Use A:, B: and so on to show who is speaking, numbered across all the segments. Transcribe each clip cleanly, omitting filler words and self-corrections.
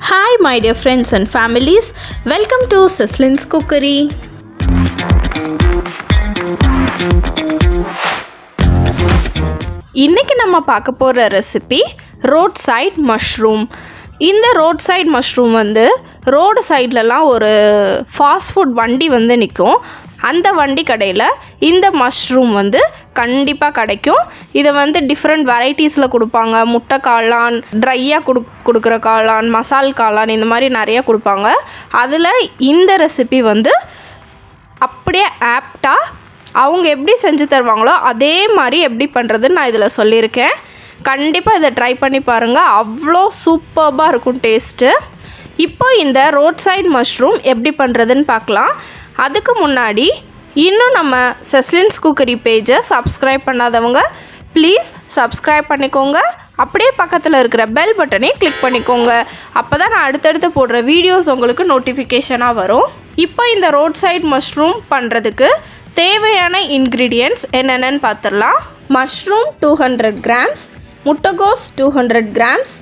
A: Hi my dear friends and families, welcome to Sislin's Cookery. இன்னைக்கு நம்ம பார்க்க போகிற ரெசிபி ரோட் சைட் மஷ்ரூம். இந்த ரோட் சைட் மஷ்ரூம் ரோடு சைட்லலாம் ஒரு ஃபாஸ்ட் ஃபுட் வண்டி நிற்கும். அந்த வண்டி கடையில் இந்த மஷ்ரூம் கண்டிப்பாக கிடைக்கும். இதை டிஃப்ரெண்ட் வெரைட்டிஸில் கொடுப்பாங்க. முட்டை காளான், ட்ரையாக கொடுக்குற காளான், மசால் காளான், இந்த மாதிரி நிறையா கொடுப்பாங்க. அதில் இந்த ரெசிபி அப்படியே ஆப்டாக அவங்க எப்படி செஞ்சு தருவாங்களோ அதே மாதிரி எப்படி பண்ணுறதுன்னு நான் இதில் சொல்லியிருக்கேன். கண்டிப்பாக இதை ட்ரை பண்ணி பாருங்கள். அவ்வளோ சூப்பர்பாக இருக்கும் டேஸ்ட்டு. இப்போ இந்த ரோட் சைட் மஷ்ரூம் எப்படி பண்ணுறதுன்னு பார்க்கலாம். அதுக்கு முன்னாடி இன்னும் நம்ம செஸ்லின்ஸ் குக்கரி பேஜை சப்ஸ்கிரைப் பண்ணாதவங்க ப்ளீஸ் சப்ஸ்கிரைப் பண்ணிக்கோங்க. அப்படியே பக்கத்தில் இருக்கிற பெல் பட்டனையும் கிளிக் பண்ணிக்கோங்க. அப்போ தான் நான் அடுத்தடுத்து போடுற வீடியோஸ் உங்களுக்கு நோட்டிஃபிகேஷனாக வரும். இப்போ இந்த ரோட் சைட் மஷ்ரூம் பண்ணுறதுக்கு தேவையான இன்க்ரீடியன்ட்ஸ் என்னென்னு பார்த்துடலாம். மஷ்ரூம் 200 கிராம்ஸ், முட்டைகோஸ் 200 grams,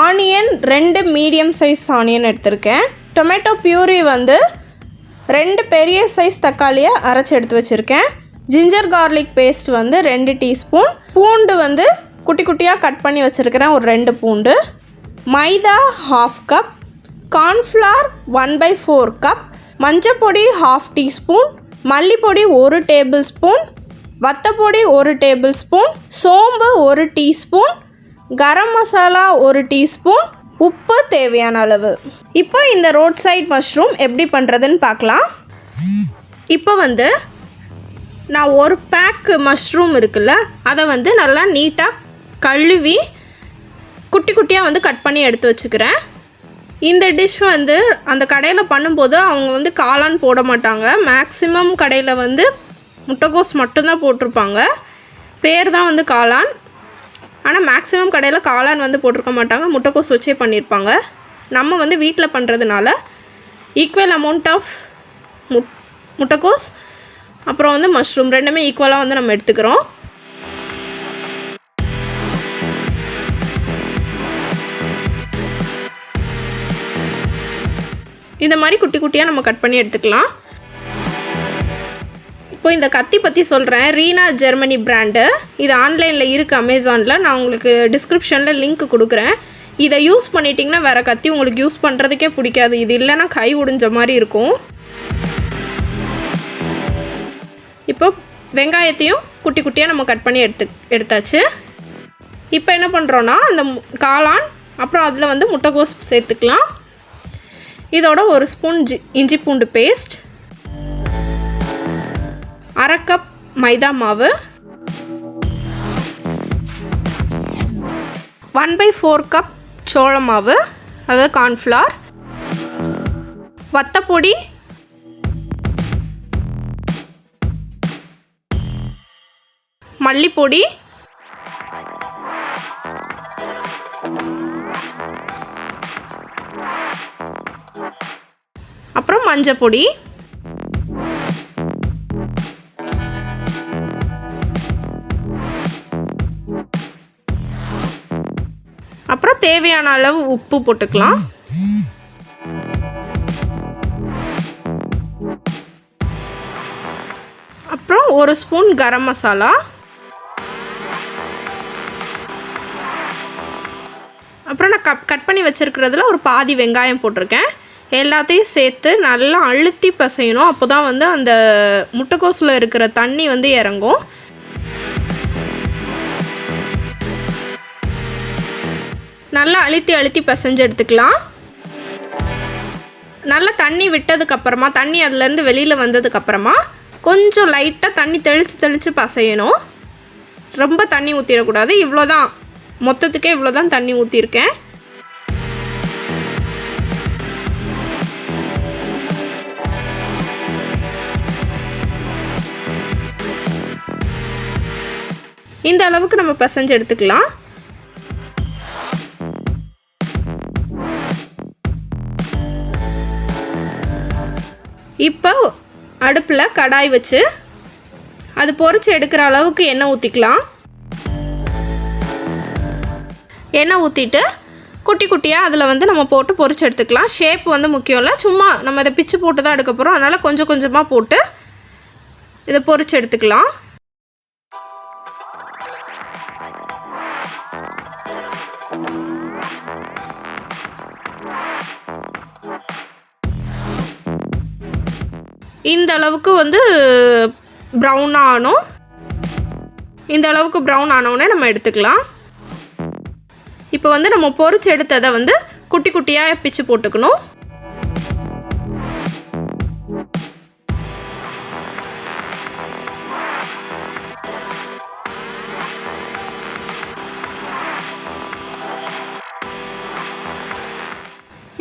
A: onion 2 medium size onion எடுத்திருக்கேன். டொமேட்டோ பியூரி 2 பெரிய சைஸ் தக்காளியை அரைச்சி எடுத்து வச்சுருக்கேன். ஜிஞ்சர் கார்லிக் பேஸ்ட் 2 டீஸ்பூன், பூண்டு குட்டி குட்டியாக கட் பண்ணி வச்சுருக்கிறேன் ஒரு 2 பூண்டு, மைதா 1/2 கப், கார்ன்ஃப்ளவர் 1/4 கப், மஞ்சப்பொடி 1/2 டீஸ்பூன், மல்லிப்பொடி 1 டேபிள் ஸ்பூன், வத்தப்பொடி 1 டேபிள் ஸ்பூன், சோம்பு 1 டீஸ்பூன், கரம் மசாலா 1 டீஸ்பூன், உப்பு தேவையான அளவு. இப்போ இந்த ரோட் சைட் மஷ்ரூம் எப்படி பண்ணுறதுன்னு பார்க்கலாம். இப்போ நான் ஒரு பேக் மஷ்ரூம் இருக்குல்ல, அதை நல்லா நீட்டாக கழுவி குட்டி குட்டியாக கட் பண்ணி எடுத்து வச்சுக்கிறேன். இந்த டிஷ் அந்த கடையில் பண்ணும்போது அவங்க காளான் போட மாட்டாங்க. மேக்ஸிமம் கடையில் முட்டைகோஸ் மட்டும்தான் போட்டிருப்பாங்க. பேர் தான் காளான். ஆனால் மேக்ஸிமம் கடையில் காளான் போட்டிருக்க மாட்டாங்க, முட்டைக்கோஸ் வச்சே பண்ணியிருப்பாங்க. நம்ம வீட்டில் பண்ணுறதுனால ஈக்குவல் அமௌண்ட் ஆஃப் முட்டைக்கோஸ் அப்புறம் மஷ்ரூம் ரெண்டுமே ஈக்குவலாக நம்ம எடுத்துக்கிறோம். இந்த மாதிரி குட்டி குட்டியாக நம்ம கட் பண்ணி எடுத்துக்கலாம். இப்போ இந்த கத்தி பற்றி சொல்கிறேன். Reena Germany brand. இது ஆன்லைனில் இருக்குது அமேசானில். நான் உங்களுக்கு டிஸ்கிரிப்ஷனில் லிங்க் கொடுக்குறேன். இதை யூஸ் பண்ணிட்டிங்கன்னா வேறு கத்தி உங்களுக்கு யூஸ் பண்ணுறதுக்கே பிடிக்காது. இது இல்லைன்னா கை உடைஞ்ச மாதிரி இருக்கும். இப்போ வெங்காயத்தையும் குட்டி குட்டியாக நம்ம கட் பண்ணி எடுத்தாச்சு. இப்போ என்ன பண்ணுறோன்னா அந்த காளான் அப்புறம் அதில் முட்டைகோஸ் சேர்த்துக்கலாம். இதோட 1 ஸ்பூன் இஞ்சி பூண்டு பேஸ்ட், 1/2 கப் மைதா மாவு, 1/4 கப் சோள மாவு அதாவது கார்ன்ஃப்ளவர், வத்தப்பொடி, மல்லிப்பொடி, அப்புறம் மஞ்சப்பொடி, அப்புறம் தேவையான அளவு உப்பு போட்டுக்கலாம். அப்புறம் 1 ஸ்பூன் கரம் மசாலா, அப்புறம் நான் கட் பண்ணி வச்சுருக்கிறதுல ஒரு பாதி வெங்காயம் போட்டிருக்கேன். எல்லாத்தையும் சேர்த்து நல்லா அழுத்தி பசையணும். அப்போ தான் அந்த முட்டைக்கோஸில் இருக்கிற தண்ணி இறங்கும். நல்லா அழுத்தி பசைஞ்சு எடுத்துக்கலாம். நல்லா தண்ணி விட்டதுக்கப்புறமா, தண்ணி அதுலேருந்து வெளியில் வந்ததுக்கப்புறமா கொஞ்சம் லைட்டாக தண்ணி தெளித்து பசையணும். ரொம்ப தண்ணி ஊற்றிடக்கூடாது. இவ்வளோ தான், மொத்தத்துக்கே இவ்வளோ தான் தண்ணி ஊற்றிருக்கேன். இந்த அளவுக்கு நம்ம பசைஞ்சு எடுத்துக்கலாம். இப்போ அடுப்பில் கடாய் வச்சு அது பொரிச்சு எடுக்கிற அளவுக்கு எண்ணெய் ஊற்றிக்கலாம். எண்ணெய் ஊற்றிட்டு குட்டி குட்டியாக அதில் வந்து நம்ம போட்டு பொரிச்சு எடுத்துக்கலாம். ஷேப் வந்து முக்கியம் இல்லை, சும்மா நம்ம இதை பிச்சு போட்டு தான் எடுக்க போகிறோம். அதனால் கொஞ்சம் கொஞ்சமாக போட்டு இதை பொரிச்சு எடுத்துக்கலாம். இந்த அளவுக்கு வந்து ப்ரௌன் ஆகணும். இந்த அளவுக்கு ப்ரௌன் ஆனவுடனே நம்ம எடுத்துக்கலாம். இப்போ வந்து நம்ம பொரிச்சு எடுத்ததை வந்து குட்டி குட்டியாக பிச்சு போட்டுக்கணும்.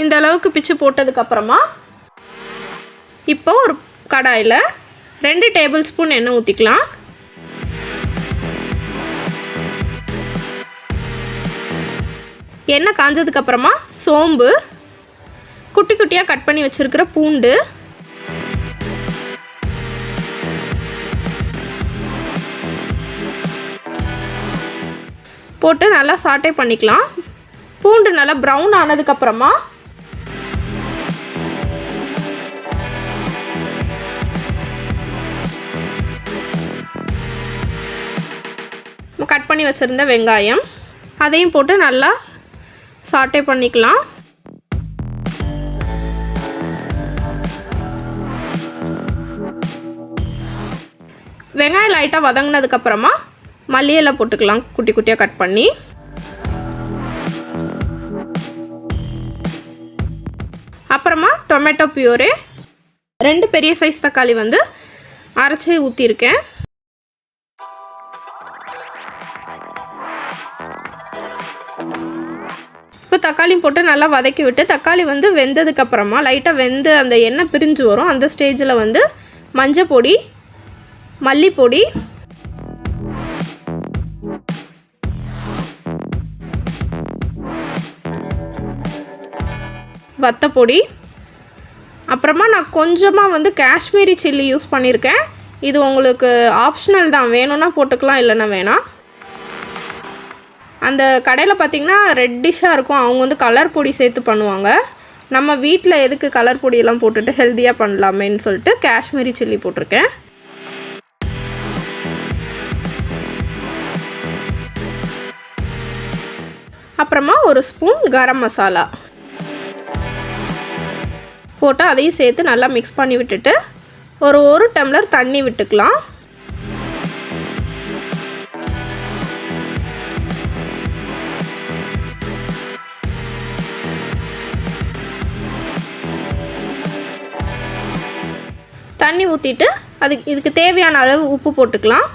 A: இந்த அளவுக்கு பிச்சு போட்டதுக்கப்புறமா இப்போ ஒரு கடாயில் 2 டேபிள் ஸ்பூன் எண்ணெய் ஊற்றிக்கலாம். எண்ணெய் காஞ்சதுக்கப்புறமா சோம்பு, குட்டி குட்டியாக கட் பண்ணி வச்சுருக்கிற பூண்டு, போட்டு நல்லா சாட்டே பண்ணிக்கலாம். பூண்டு நல்லா ப்ரௌன் ஆனதுக்கப்புறமா கட் பண்ணி வச்சுருந்த வெங்காயம் அதையும் போட்டு நல்லா சாட்டே பண்ணிக்கலாம். வெங்காயம் லைட்டாக வதங்கினதுக்கப்புறமா மல்லி இலை போட்டுக்கலாம், குட்டி குட்டியாக கட் பண்ணி. அப்புறமா டொமேட்டோ பியூரே 2 பெரிய சைஸ் தக்காளி வந்து அரைச்சி ஊற்றிருக்கேன். இப்போ தக்காளியும் போட்டு நல்லா வதக்கி விட்டு, தக்காளி வந்து வெந்ததுக்கப்புறமா லைட்டாக வெந்து அந்த எண்ணெய் பிரிஞ்சு வரும். அந்த ஸ்டேஜில் வந்து மஞ்சள் பொடி, மல்லிப்பொடி, வத்தப்பொடி, அப்புறமா நான் கொஞ்சமாக வந்து காஷ்மீரி சில்லி யூஸ் பண்ணியிருக்கேன். இது உங்களுக்கு ஆப்ஷனல் தான், வேணும்னா போட்டுக்கலாம், இல்லைன்னா வேணாம். அந்த கடையில் பார்த்திங்கன்னா ரெட்டிஷாக இருக்கும், அவங்க வந்து கலர் பொடி சேர்த்து பண்ணுவாங்க. நம்ம வீட்டில் எதுக்கு கலர் பொடியெல்லாம் போட்டுட்டு ஹெல்த்தியாக பண்ணலாமேன்னு சொல்லிட்டு காஷ்மீரி சில்லி போட்டிருக்கேன். அப்புறமா ஒரு ஸ்பூன் கரம் மசாலா போட்டு அதையும் சேர்த்து நல்லா மிக்ஸ் பண்ணி விட்டுட்டு ஒரு டம்ளர் தண்ணி விட்டுக்கலாம். தண்ணி ஊற்றிட்டு இதுக்கு தேவையான அளவு உப்பு போட்டுக்கலாம்.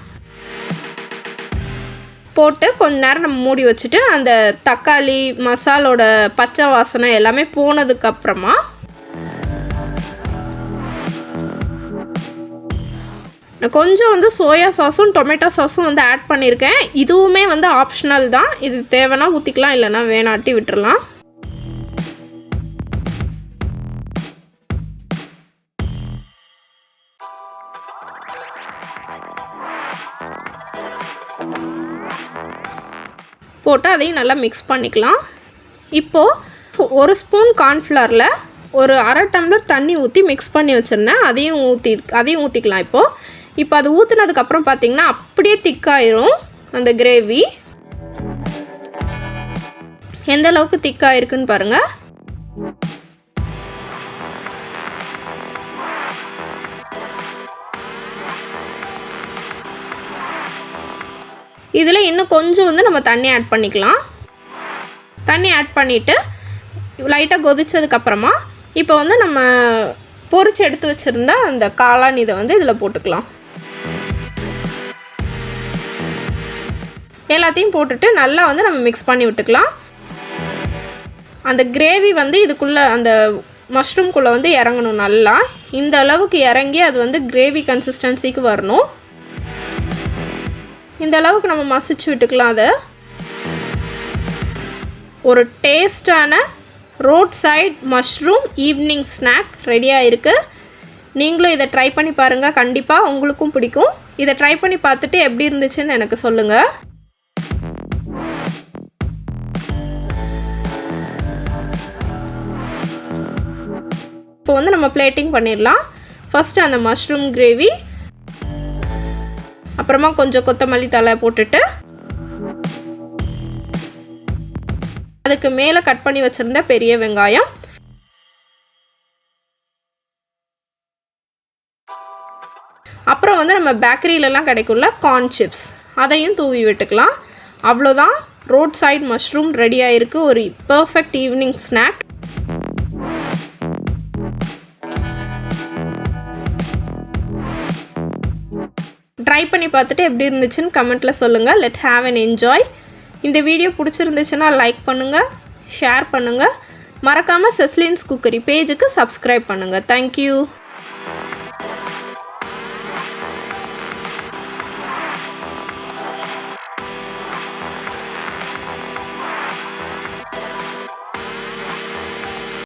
A: போட்டு கொஞ்ச நேரம் நம்ம மூடி வச்சுட்டு அந்த தக்காளி மசாலோட பச்சை வாசனை எல்லாமே போனதுக்கப்புறமா நான் கொஞ்சம் வந்து சோயா சாஸும் டொமேட்டோ சாஸும் வந்து ஆட் பண்ணியிருக்கேன். இதுவுமே வந்து ஆப்ஷனல் தான், இது தேவைன்னா ஊற்றிக்கலாம், இல்லைன்னா வேணாட்டி விட்டுறலாம். போட்டு அதையும் நல்லா மிக்ஸ் பண்ணிக்கலாம். இப்போது ஒரு ஸ்பூன் கார்ன்ஃப்ளவரில் ஒரு அரை டம்ளர் தண்ணி ஊற்றி மிக்ஸ் பண்ணி வச்சுருந்தேன், அதையும் ஊற்றிக்கலாம். இப்போ அது ஊற்றுனதுக்கப்புறம் பார்த்திங்கன்னா அப்படியே திக்காயிரும் அந்த கிரேவி. எந்த அளவுக்கு திக்காயிருக்குன்னு பாருங்கள். இதில் இன்னும் கொஞ்சம் வந்து நம்ம தண்ணி ஆட் பண்ணிக்கலாம். தண்ணி ஆட் பண்ணிவிட்டு லைட்டாக கொதிச்சதுக்கப்புறமா இப்போ வந்து நம்ம பொரிச்சு எடுத்து வச்சுருந்தா அந்த காளான் இதை வந்து இதில் போட்டுக்கலாம். எல்லாத்தையும் போட்டுட்டு நல்லா வந்து நம்ம மிக்ஸ் பண்ணி விட்டுக்கலாம். அந்த கிரேவி வந்து இதுக்குள்ளே அந்த மஷ்ரூம்குள்ளே வந்து இறங்கணும். நல்லா இந்த அளவுக்கு இறங்கி அது வந்து கிரேவி கன்சிஸ்டன்சிக்கு வரணும். இந்த அளவுக்கு நம்ம மசிச்சு விட்டுக்கலாம். அதை ஒரு டேஸ்டான road side mushroom evening snack ரெடியாக இருக்குது. நீங்களும் இதை ட்ரை பண்ணி பாருங்கள், கண்டிப்பாக உங்களுக்கும் பிடிக்கும். இதை ட்ரை பண்ணி பார்த்துட்டு எப்படி இருந்துச்சுன்னு எனக்கு சொல்லுங்கள். இப்போ வந்து நம்ம பிளேட்டிங் பண்ணிடலாம். ஃபஸ்ட்டு அந்த மஷ்ரூம் கிரேவி, அப்புறமா கொஞ்சம் கொத்தமல்லி தழை போட்டுட்டு அதுக்கு மேலே கட் பண்ணி வச்சுருந்த பெரிய வெங்காயம், அப்புறம் வந்து நம்ம பேக்கரியிலலாம் கிடைக்குள்ள கார்ன் சிப்ஸ் அதையும் தூவி விட்டுக்கலாம். அவ்வளோதான், ரோட் சைட் மஷ்ரூம் ரெடி ஆகிருக்கு. ஒரு பர்ஃபெக்ட் ஈவினிங் ஸ்நாக். ட்ரை பண்ணி பார்த்துட்டு எப்படி இருந்துச்சுன்னு கமெண்ட்டில் சொல்லுங்கள். Let have an enjoy. இந்த வீடியோ பிடிச்சிருந்துச்சுன்னா லைக் பண்ணுங்கள், ஷேர் பண்ணுங்கள். மறக்காமல் செஸ்லின்ஸ் குக்கரி பேஜுக்கு சப்ஸ்கிரைப் பண்ணுங்கள். தேங்க்யூ.